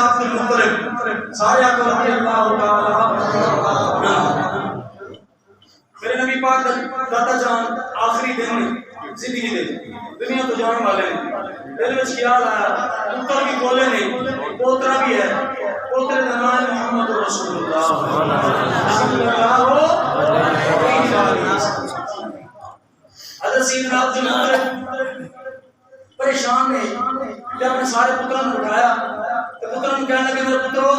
عبد المطلب سارے آقا رضی اللہ تعالی میرے نبی پاک دادا جان آخری دن زندگی دے دنیا تو جان والے ہیں دل میں خیال آیا پتر بھی بولے نہیں پوترا بھی ہے پوترے کا نام ہے محمد رسول اللہ صلی اللہ علیہ وسلم حضرت سیدنا عبد المطلب پریشان نے جب اپنے سارے پتروں نے اٹھایا تو پتروں نے کہنے لگے میرے پترو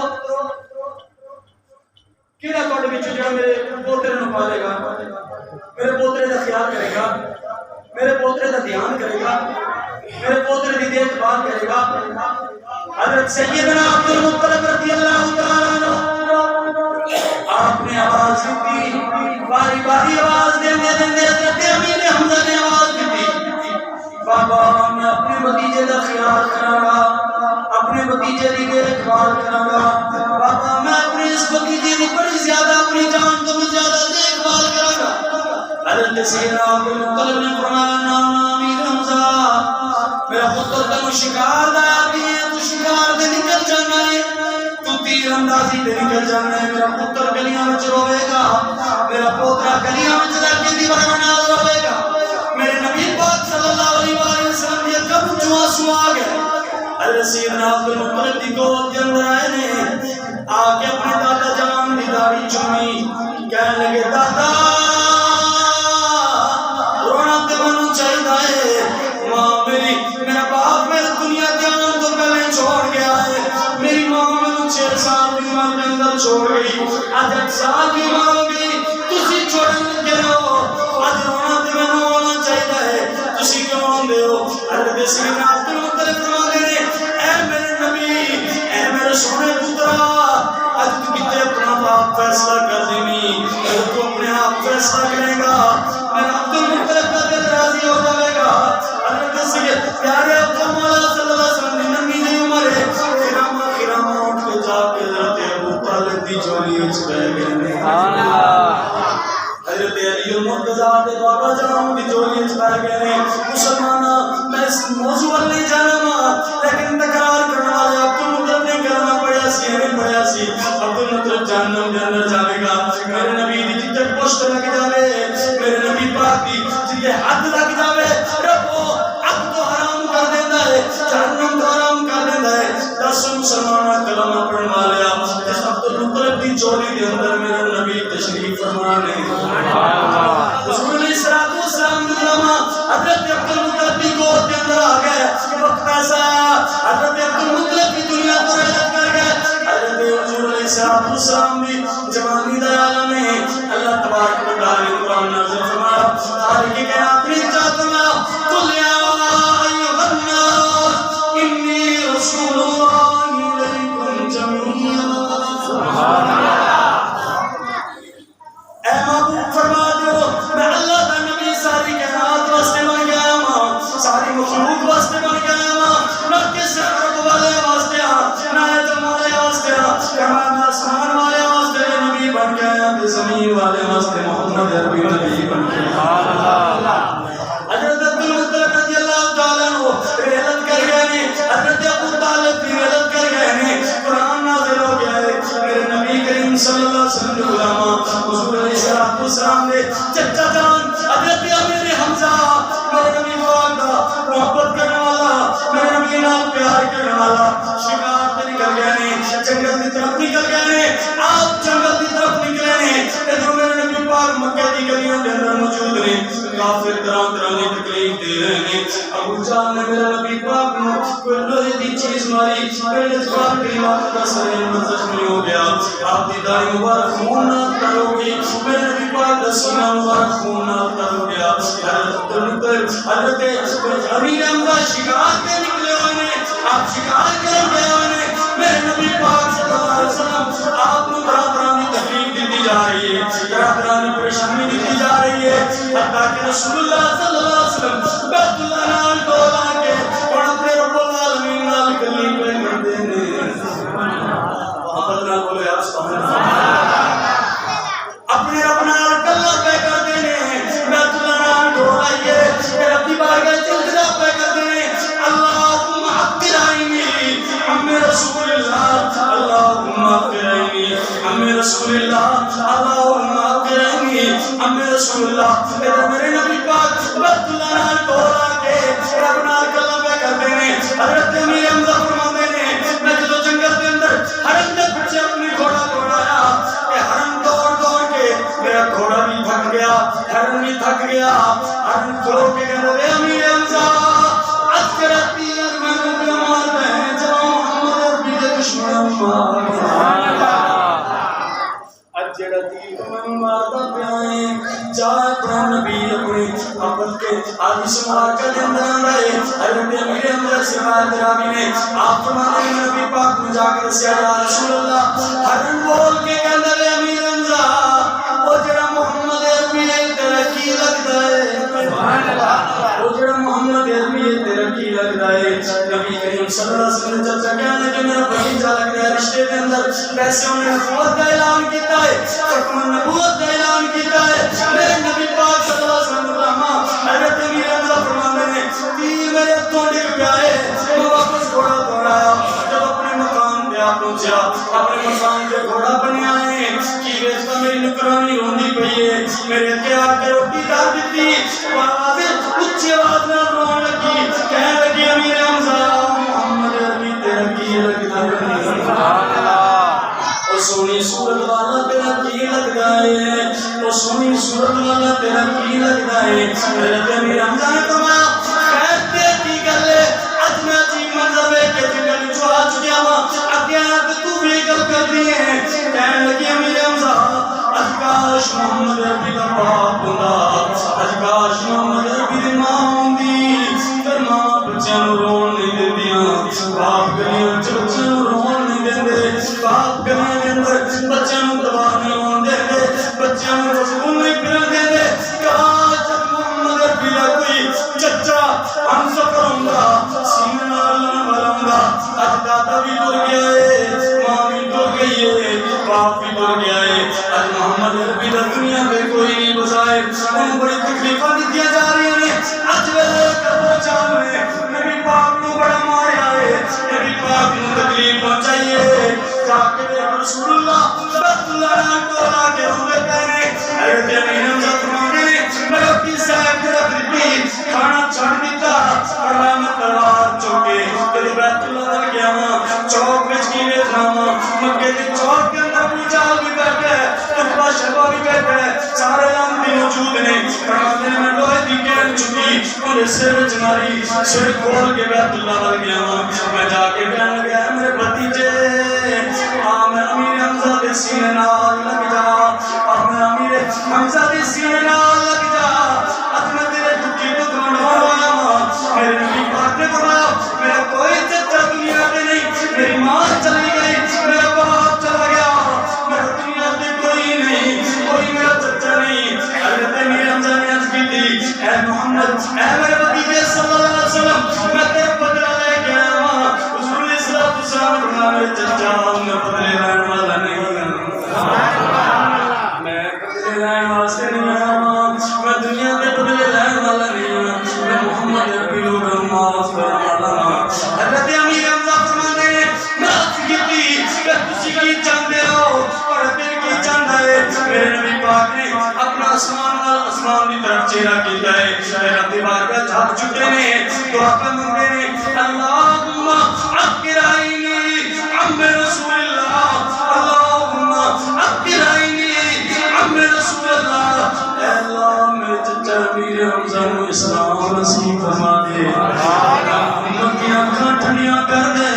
کیڑا تواڈے وچ جڑا میرے پوترے نوں پالے گا میرے پوترے دا خیال کرے گا میرے پوترے دا دھیان کرے گا میرے پوترے دی دیکھ بھال کرے گا حضرت سیدنا عبد المطلب رضی اللہ تعالی عنہ آپ نے آواز دی باری باری آواز دیندے حضرت امیر حمزہ نے آواز دی بابا میں اپنے بھتیجے دا خیال کراں گا اپنے بھتیجے دی دیکھ بھال کراں گا بابا میں اپنے اس بھتیجے دی بڑی زیادہ اپنی جان تو بھی زیادہ دیکھ بھال کراں گا حضرت سیدنا عبد المطلب نے فرمایا نام امیر حمزہ میرا پتر تینوں شکار دا آدمی ہے تو شکار دے نکل جانا ہے تو تیر اندازی دے نکل جانا ہے میرا پتر گلیاں وچ روے گا میرا پوترا گلیاں وچ رہ کے دیوار نال روے گا میرے نبی پاک صلی اللہ علیہ وسلم یہ کب جو آنسو آ گئے حضرت سیدنا عبد المطلب دی گود کے اندر آئے نے آ کے اپنے دادا جان دی داڑھی چومی کہنے لگے دادا رونا تے منو چاہیے ماں میری میرا باپ میرے دنیا کے آن تو پہلے چھوڑ گیا ہے میری ماں میں 6 سال کی عمر کے اندر چھوڑ گئی آج 8 سال کی عمر ہو گئی تسی چھوڑن کے ہو آج رونا تے منو ہونا چاہیے تسی کیوں آندے ہو حضرت سیدنا عبد المطلب فرماتے ہیں اے میرے نبی اے میرے سونے پترا آج تو کتے اپنا باپ فیصلہ کر دینی تو اپنے آپ فیصلہ کرے گا میرا عبد المطلب کا دل راضی ہو جائے گا حضرت سید پیارے عبد المولا صلی اللہ علیہ وسلم نے نبی دی عمر ہے خراما اٹھ کے جا کے حضرت ابو طالب دی جولی وچ بیٹھ گئے سبحان اللہ حضرت علی المرتضیٰ دے بابا جان دی جولی وچ بیٹھ گئے مسلماناں میں اس موضوع پر نہیں جانا ماں لیکن تکرار کرنے والے عبد المطلب نے کرنا پڑیا سی نہیں پڑیا سی عبد المطلب جہنم کے اندر جاوے گا میرے نبی دی جتے پشت لگ جاوے میرے نبی پاک دی جتے حد لگ جاوے رب وہ حق تو حرام کر دینا ہے جہنم تو حرام کر دینا ہے 10 مسلمانہ کلمہ پڑھنے والے جس عبد المطلب دی چولی کے اندر میرے نبی تشریف فرمانے حضور علیہ السلام نے علماء حضرت عبد المطلب کی گود کے اندر آ گئے وقت ایسا آیا حضرت عبد المطلب کی دنیا کو رحلت کر گئے حضرت حضور علیہ السلام بھی جوانی دا عالم ہے اللہ تبارک و تعالی قرآن نازل فرمایا تاریخ کے آخری چاہتا قل یا ایھا الناس انی رسول اللہ الیکم جمیعا سبحان اللہ اے محبوب فرما دو میں اللہ کا نبی ساری کائنات واسطے بن گیا ہوں ساری مخلوق واسطے بن گیا ہوں نہ کس عرب والے واسطے نہ ایتم والے واسطے نہ آسمان والے واسطے نبی بن گیا ہوں زمین والے واسطے محمد عربی نبی بن گیا حضرت عبد المطلب رضی اللہ تعالیٰ عنہ رحلت کر گئے ہیں حضرت ابو طالب بھی رحلت کر گئے ہیں قرآن نازل ہو گیا ہے میرے نبی کریم صلی اللہ علیہ وسلم کے علماء حضور علیہ السلام نے چچا جان حضرت امیر حمزہ میرے نبی پاک دا محبت کرنے والا میرے نبی نال پیار کرنے والا شکار تے نکل گئے ہیں جنگل کی طرف نکل گئے ہیں آپ جنگل کی طرف نکلے ہیں ادھر میرے نبی پاک مکہ کی گلیوں کے اندر موجود ہیں کافر طرح طرح کی تکلیف دے رہے ہیں ابو جان نے میرے نبی پاک کو کوئی لوہے دی چیز ماری میرے جوان کی بات کا سر زخمی ہو گیا آپ کی داڑھی مبارک خون نہ تر ہو گئی میرے نبی پاک کا سینہ مبارک خون نہ تر ہو گیا حضرت امیر حمزہ شکار کے نکلے ہوئے ہیں آپ شکار کے گئے ہوئے ہیں میرے نبی پاک صلی اللہ علیہ وسلم آپ کو طرح طرح کی تکلیف دی جا رہی ہے طرح طرح کی پریشانی دی جا رہی ہے حتیٰ کہ رسول اللہ صلی اللہ علیہ وسلم بیت اللہ نال ڈولا کے اور اپنے رب العالمین نال گلی پہ کرتے ہیں محمد نہ بولے آپ سبحان اللہ اپنے رب نال گلا پہ کرتے ہیں بیت اللہ نال ڈولا یہ رب دی بارگاہ چلتا پہ کرتے ہیں اللہم عطر عینی ہم اللہ اللہم اغفرنی ام رسول اللہ اللہم اغفرنی ام رسول اللہ ادھر میرے نبی پاک بیت اللہ نال ٹولا کے رب نال گلاں پہ کرتے ہیں حضرت امیر حمزہ فرماتے ہیں میں جدو جنگل کے اندر حرم دے پیچھے اپنی گھوڑا دوڑایا کہ حرم دوڑ دوڑ کے میرا گھوڑا بھی تھک گیا حرم بھی تھک گیا حرم کھلو کے کہتے ہیں امیر حمزہ اب کرا تیر میں مکہ مار دیں جب محمد عربی دے دشمن مار جڑا تیر میں ماردا پیا ہے جائے پر نبی اپنی اپن کے حدیث مبارکہ دے اندر آندا ہے حضرت امیر حمزہ سے روایت راوی نے آپ فرماتے ہیں نبی پاک نے جا کے دسیا یا رسول اللہ حرم بول کے کہندا ہے امیر حمزہ او جڑا محمد عربی ہے تیرا کی لگدا ہے سبحان اللہ او جڑا محمد عربی ہے تیرا کی لگدا ہے نبی کریم صلی اللہ علیہ وسلم چچا کہنے کہ میرا بھتیجا لگدا ہے رشتے کے اندر ویسے انہوں نے نبوت کا اعلان کیتا ہے حکم نبوت کا اعلان کیتا ہے میرے نبی پاک صلی اللہ علیہ وسلم حضرت امیر حمزہ فرماتے ہیں تیر میرے ہاتھوں ڈگ پیا ہے میں واپس گھوڑا دوڑایا جب اپنے مقام پہ آ پہنچا اپنے مقام پہ گھوڑا بنیا ہے کی ویسا میری نکرانی روندی پئی ہے میرے کے آ کے روٹی ڈال دیتی آواز اچھی آواز نہ رون لگی کہنے لگی امیر حمزہ محمد عربی تیرا کی لگتا ہے سونی صورت والا تیرا کی لگتا ہے وہ سونی صورت والا تیرا کی لگتا ہے حضرت امیر حمزہ نے فرمایا خیر تے کی گل ہے اج میں جی منظر دیکھ کے گل جو آ چکیا وا اگے آ کے تو بھی گل کر دی ہے کہنے لگی امیر حمزہ اج کاش محمد عربی دا باپ ہوندا اج کاش محمد عربی دی ماں ہوندی تے ماں بچیاں نوں رون نہیں دیندیاں باپ گلیاں چ بچیاں نوں رون نہیں دیندے باپ گلیاں دے اندر بچیاں نوں دبا نہیں ہون دیندے بچیاں نوں رسول نہیں پھرن دیندے کاش محمد عربی دا کوئی چچا ہم سفر ہوندا سینے نال لڑن والا ہوندا اج دادا بھی ٹر گیا ہے ماں بھی ٹر گئی ہے باپ بھی ٹر گیا ہے اج محمد عربی دا دنیا میں کوئی نہیں بچائے انہوں بڑی تکلیفاں دتیاں جا رہی ہیں اج ویلے کرو چال میں نبی پاک نو بڑا ماریا ہے نبی پاک نو تکلیف پہنچائی ہے جا کے دیکھ رسول اللہ بیت اللہ نال ٹولا کے روندے پے نے حضرت امیر حمزہ فرماتے ہیں میں روٹی صاحب کے رکھ دیتی کھانا چھڑ دیتا فرمایا میں تلوار چوکے جدو بیت اللہ ول گیا ہاں چوک وچ کی ویکھنا وا مکے دے چوک کے اندر ابو جہل بھی بیٹھا ہے عتبہ شیبہ بھی بیٹھا ہے سارے لانتی موجود نے فرماتے ہیں میں لوہے دی گیند چکی انہیں سر وچ ماری سر کھول کے بیت اللہ ول گیا ہاں میں جا کے کہنے لگا میرے بھتیجے میں امیر حمزہ دے سینے نال لگ جا میں امیر حمزہ دے سینے نال لگ جا اج میں تیرے دکھی کو دھونڈوایا ہاں میرے نبی پاک نے فرمایا میرا کوئی چچا دنیا پہ نہیں میری ماں چلی گئی میرا باپ چلا گیا میرا دنیا پہ کوئی نہیں کوئی میرا چچا نہیں حضرت امیر حمزہ نے عرض کی تھی اے محمد اے میرے بھتیجے صلی اللہ علیہ وسلم میں تیرا بدلہ لے کے آیا ہوں حضور علیہ الصلوۃ والسلام نے میرے چچا میں بدلے لینے والا نہیں میں بدلے لینے واسطے نہیں آیا ہوں میں دنیا پہ بدلے لینے والا نہیں ہوں میں محمد عربی لوگ معاف کرنے والا ہوں حضرت امیر حمزہ فرماتے ہیں معاف کی کہ تسی کی چاہتے ہو اور دل کی چاہتا ہے میرے نبی پاک نے اپنا آسمان کی طرف چہرہ کیتا ہے میرے نبی پاک کا جھاگ چکے نے دعا پہ منگتے ہیں اللہم اکر عینی عم رسول اللہ اللہم اکر عینی عم رسول اللہ اے اللہ میرے چچا امیر حمزہ کو اسلام نصیب فرما دے محمد کی آنکھاں ٹھنڈیاں کر دے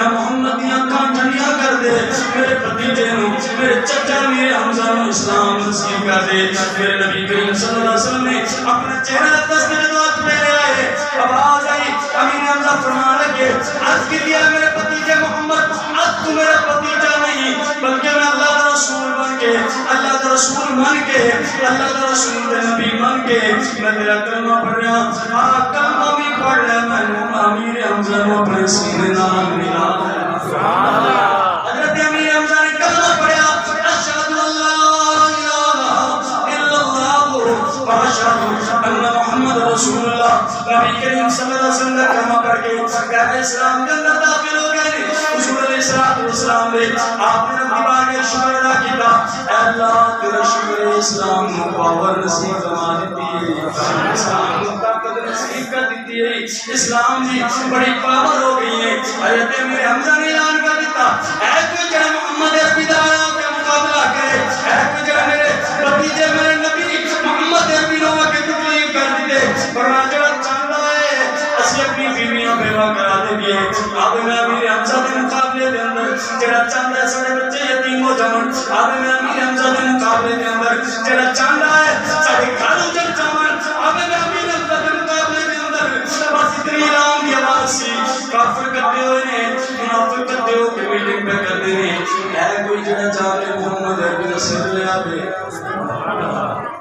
محمد کی آنکھاں ٹھنڈیاں کر دے میرے بھتیجے نو میرے چچا امیر حمزہ کو اسلام نصیب کر دے میرے نبی کریم صلی اللہ علیہ وسلم نے اپنا چہرہ دست میں دعا میرے آئے آواز آئی امیر حمزہ فرمان لگے آج کی دیا میرے بھتیجے محمد آج تو میرا بھتیجا نہیں بلکہ میں اللہ کا رسول بن کے اللہ کا رسول من کے اللہ کا رسول دے نبی من کے میں تیرا کلمہ پڑھ رہا ہوں کلمہ بھی پڑھ لے میں امیر حمزہ کو اپنے سینے نال ملا حضرت امیر حمزہ نے کلمہ پڑھا اشہد اللہ الہ الا اللہ واشہد ان محمد رسول اللہ نبی کریم صلی اللہ علیہ وسلم کا کلمہ پڑھ کے اسلام کے اندر داخل ہو گئے حضور علیہ السلام السلام دے آپ نے رب بارگاہ شکر ادا کیتا اے اللہ تیرا شکر ہے اسلام کو پاور نصیب فرما دیتی ہے اسلام کو طاقت نصیب کر دیتی ہے اسلام دی بڑی پاور ہو گئی ہے حضرت میرے حمزہ نے اعلان کر دیتا اے کوئی جڑا محمد عربی دا کا مقابلہ کرے اے کوئی جڑا میرے بھتیجے میرے نبی محمد عربی نو کے تکلیف کر دیتے فرمایا جڑا چاہتا ہے اسی اپنی بیویاں بیوہ کرا دیں گے آپ میں امیر حمزہ کے مقابلے دے اندر جڑا چاہتا ہے سارے بچے یتیم ہو جاون آپ میں امیر حمزہ کے مقابلے دے اندر جڑا چاہتا ہے سارے گھر اجڑ جاون آپ میں امیر حمزہ کے مقابلے دے اندر بس اتنی اعلان کی آواز سی کافر کرتے ہوئے نے منافق کرتے ہو کہ میٹنگ پہ کرتے ہیں اے کوئی جڑا چاہ کے محمد عربی کا سر لے آوے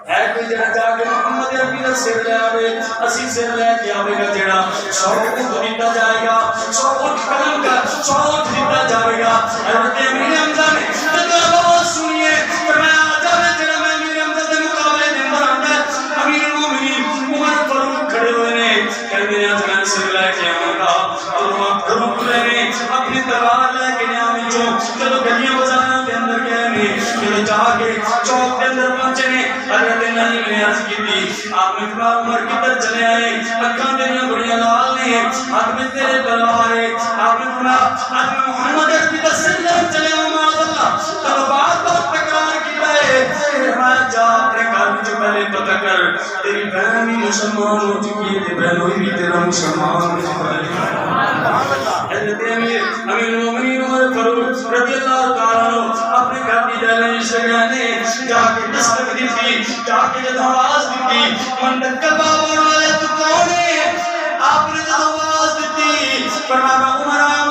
اے کوئی جڑا چاہ کے محمد عربی کا سر لے آوے اسی سر لے کے آوے گا جڑا 100 اونٹ دیتا جائے گا 100 اونٹ قلم کا 100 اونٹ دیتا جائے گا حضرت امیر حمزہ نے جب آواز سنیے فرمایا جاوے جڑا میں امیر حمزہ کے مقابلے دے اندر آتا ہے امیر المومنین عمر فاروق کھڑے ہوئے نے کہتے ہیں آج میں سر لے کے آؤں گا اور وہاں فاروق نے اپنی تلوار لے کے نیامی جو چلو گلیاں بازاراں کے اندر گئے نے چلو جا کے چوک کے اندر پہنچے نے حضرت نہیں میں عرض کی تھی آپ نے فرمایا عمر کدھر چلے آئے اکھاں تیریاں بڑیاں لال نے ہاتھ میں تیرے تلوار ہے آپ نے فرمایا آج میں محمد عربی کا سر لے چلے ہوں معاذ اللہ چلو بات بات تکرار کیتا ہے فرمایا جا اپنے گھر میں جو پہلے پتہ کر تیری بہن بھی مسلمان ہو چکی ہے بہن ہوئی بھی تیرا مسلمان ہو چکا ہے حضرت امیر المومنین عمر فاروق رضی اللہ تعالیٰ عنہ اپنے گھر کی دہلیز سے گئے نے جا کے دستک دی تھی جا کے جب آواز دی تھی منڈک کا بابا والے تو کون ہے آپ نے جب آواز دی تھی فرمایا عمر آیا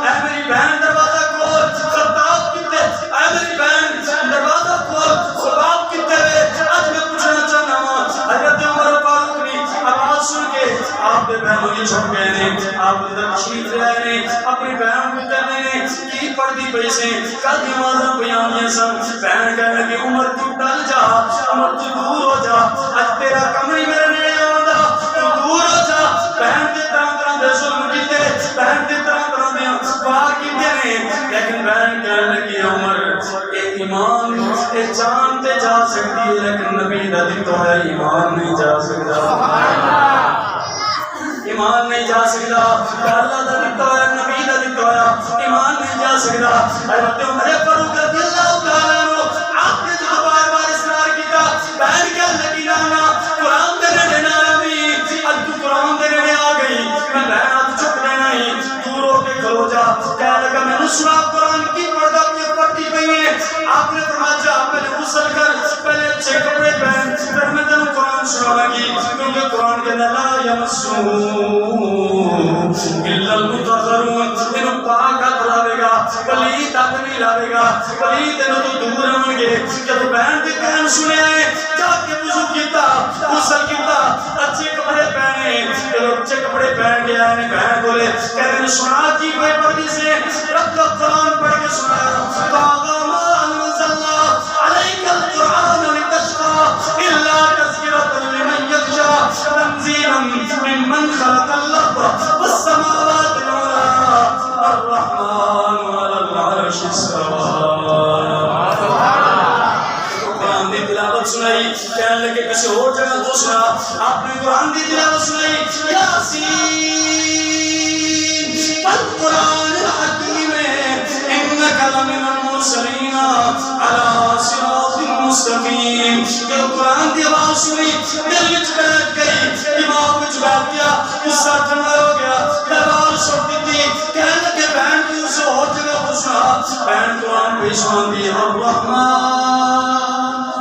اے میری بہن دروازہ کھول خطاب کتے اے میری بہن دروازہ کھول خطاب کتے آج میں پوچھنا چاہنا ہوں حضرت عمر فاروق نے آواز سن کے آپ نے بہنوں یہ چھوڑ گئے نے آپ نے تشریف لے آئے نے اپنی بہن کو کہنے نے کی پردی پیسے کل نمازاں بیانیاں سن بہن کہنے کہ عمر تو ٹل جا عمر تو دور ہو جا اج تیرا کم ہی میرے نیڑے آندا تو دور ہو جا بہن کے طرح دے ظلم کیتے بہن کے طرح دے پار کیتے نے لیکن بہن کہنے لگی عمر اے ایمان اے جان تے جا سکتی ہے لیکن نبی دا دل تو ہے ایمان نہیں جا سکتا ایمان نہیں جا سکتا اللہ دا دتا ہے نبی دا دتا ہے ایمان نہیں جا سکتا حضرت عمر فاروق رضی اللہ تعالیٰ عنہ آپ نے جو بار بار اصرار کیتا بہن کیا لگی لانا قرآن دے نیڑے نہ رہی اب تو قرآن دے نیڑے آ گئی میں بہن اب چپ دینا ہی دور ہو کے کھلو جا کہہ لگا میں نے سنا قرآن کی پردہ کی پڑھتی پئی ہے آپ نے فرمایا جا پہلے غسل کر پہلے اچھے کپڑے پہن پھر میں تمہیں قرآن سناواں گی کیونکہ قرآن کے اندر لا یمسہ الا المطہرون تینوں پاک ہاتھ لاوے گا پلید ہاتھ نہیں لاوے گا پلید تینوں تو دور رہن گے جب بہن کے کہن سنے آئے جا کے وضو کیتا غسل کیتا اچھے کپڑے پہنے جب اچھے کپڑے پہن کے آئے بہن بولے کہنے نے سنا کی کوئی پردی سے رب کا قرآن پڑھ کے سنایا قَالَ مَا أَنزَلَ اللَّهُ عَلَيْكَ الْقُرْآنَ لِتَشْقَىٰ إِلَّا تَذْكِرَةً لِمَن يَخْشَىٰ تَنزِيلًا مِمَّنْ خَلَقَ الْأَرْضَ وَالسَّمَاوَاتِ الْعُلَىٰ الرَّحْمَٰنُ عَلَى الْعَرْشِ اسْتَوَىٰ قرآن دی تلاوت سنائی کہنے لگے کسی اور جگہ تو سنا آپ نے قرآن دی تلاوت سنائی یاسین والقرآن الحکیم انک لمن المرسلین علی صراط مستقیم جب قرآن دی آواز سنی دل وچ بیٹھ گئی دماغ وچ بیٹھ گیا غصہ ٹھنڈا ہو گیا تلوار چھوڑ دی کہنے لگے بہن کی اسے اور جگہ تو سنا بہن قرآن پہ سناتی ہے الرحمن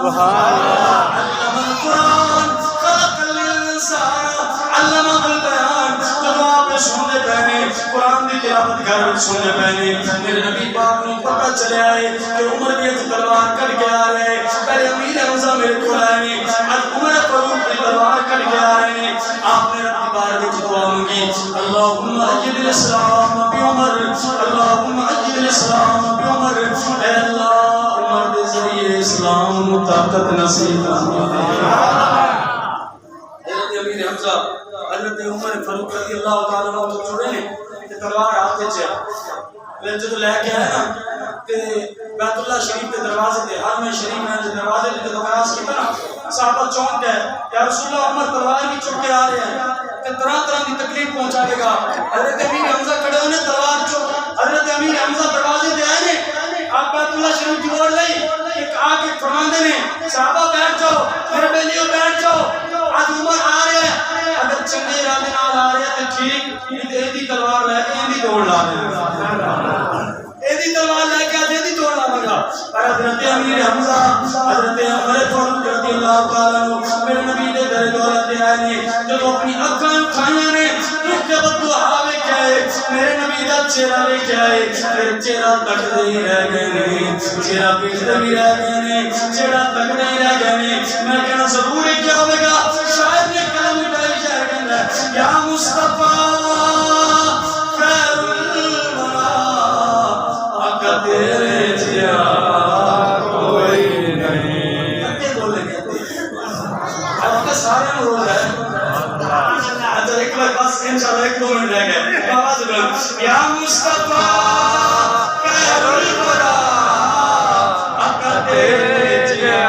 علم القرآن خلق الانسان علم البیان جب آپ سننے پہنے قرآن دی تلاوت گھر سننے پہنے میرے نبی پاک نے پتہ چلے آئے کہ عمر بھی ایک تلوار کر کے آ رہے پہلے امیر حمزہ میرے کو لائے اب عمر فاروق کی تلوار کر کے آ رہے آپ نے رب بار کی دعا مانگی اللہم اجد الاسلام بعمر اللہم اجد الاسلام بعمر اے اللہ عمر دے ذریعے اسلام طاقت نصیب حضرت امیر حمزہ حضرت عمر فاروق رضی اللہ تعالیٰ عنہ چھوڑے نے تلوار ہاتھ چ جدو لے کے آئے نا تے بیت اللہ شریف کے دروازے تے حرم شریف ہے دروازے تے جدو قیاس کیتا نا صحابہ چونک گئے یا رسول اللہ عمر تلوار بھی چک کے آ رہے ہیں تے طرح طرح کی تکلیف پہنچائے گا. حضرت امیر حمزہ کھڑے ہونے تلوار چک حضرت امیر حمزہ دروازے تے آئے نے آپ بیت اللہ شریف کی اوڑ لئی ایک آ کے فرماندے نے صحابہ بیٹھ جاؤ میرے بیلیو بیٹھ جاؤ آج عمر آ رہے ہیں اگر چنگے ارادے نال آ رہے ہیں تے ٹھیک ایدی تلوار لے کے ایدی توڑ لا دیں ایدی تلوار لے کے آج ایدی توڑ لا مگا. پر حضرت امیر حمزہ حضرت عمر فاروق رضی اللہ تعالیٰ عنہ میرے نبی دے در دولت دے آئے نے جب اپنی اکھاں اٹھائیاں نے رخ بددعا ویکھیا ہے میرے نبی دا چہرہ ویکھیا ہے پھر چہرہ تکدے ہی رہ گئے نے چہرہ پیٹدے بھی رہ گئے نے چہرہ تکدے ہی رہ گئے نے. میں کہنا ضرور ہے کیا ہوئے گا شاید نے کلم اٹھائی جائے گا یا مصطفیٰ خیر الورا آقا تیرے جیا کوئی نہیں. کتے بولے کہتے آپ کا سارے میں رول ہے اچھا ایک بار بس انشاءاللہ ایک دو منٹ رہ گئے آواز بلند یا مصطفیٰ خیر الورا آقا تیرے جیا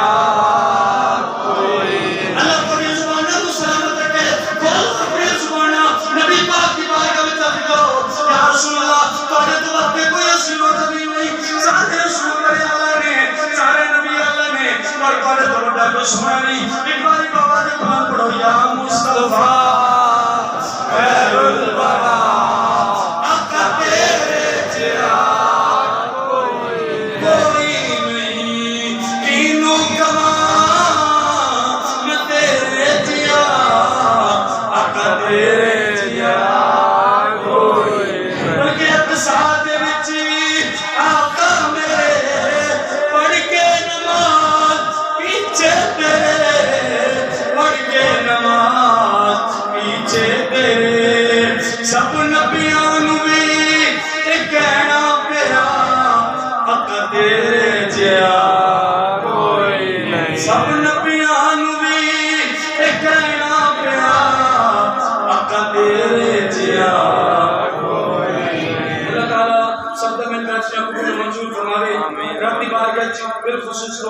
کوئی اللہ کو یہ زبانہ تو سلامت رکھے بول اپنی زبانہ نبی پاک کی بارگاہ میں تفریح کرو یا رسول اللہ توڑے تو وقت پہ کوئی اصلی مرتبی نہیں سارے رسول اللہ نے سارے نبی اللہ نے اور توڑے تو بڑا کوئی سنا نہیں. ایک باری بابا جی قرآن پڑھو یا مصطفیٰ خیر الورا آقا تیرے جیا کوئی نہیں تینوں کماں میں تیرے جیا آقا تیرے جیا کوئی بلکہ اقتصاد وچ آقا میرے پڑھ کے نماز پیچھے تیرے پڑھ کے نماز پیچھے تیرے سب نبیاں نو بھی کہنا پیا آقا تیرے جیا کوئی نہیں. سب نبیاں نو بھی کہنا پیا آقا تیرے جیا کوئی نہیں. اللہ تعالیٰ سب میں بیٹھنے کو منظور فرماوے. رب دی بارگاہ وچ بالخصوص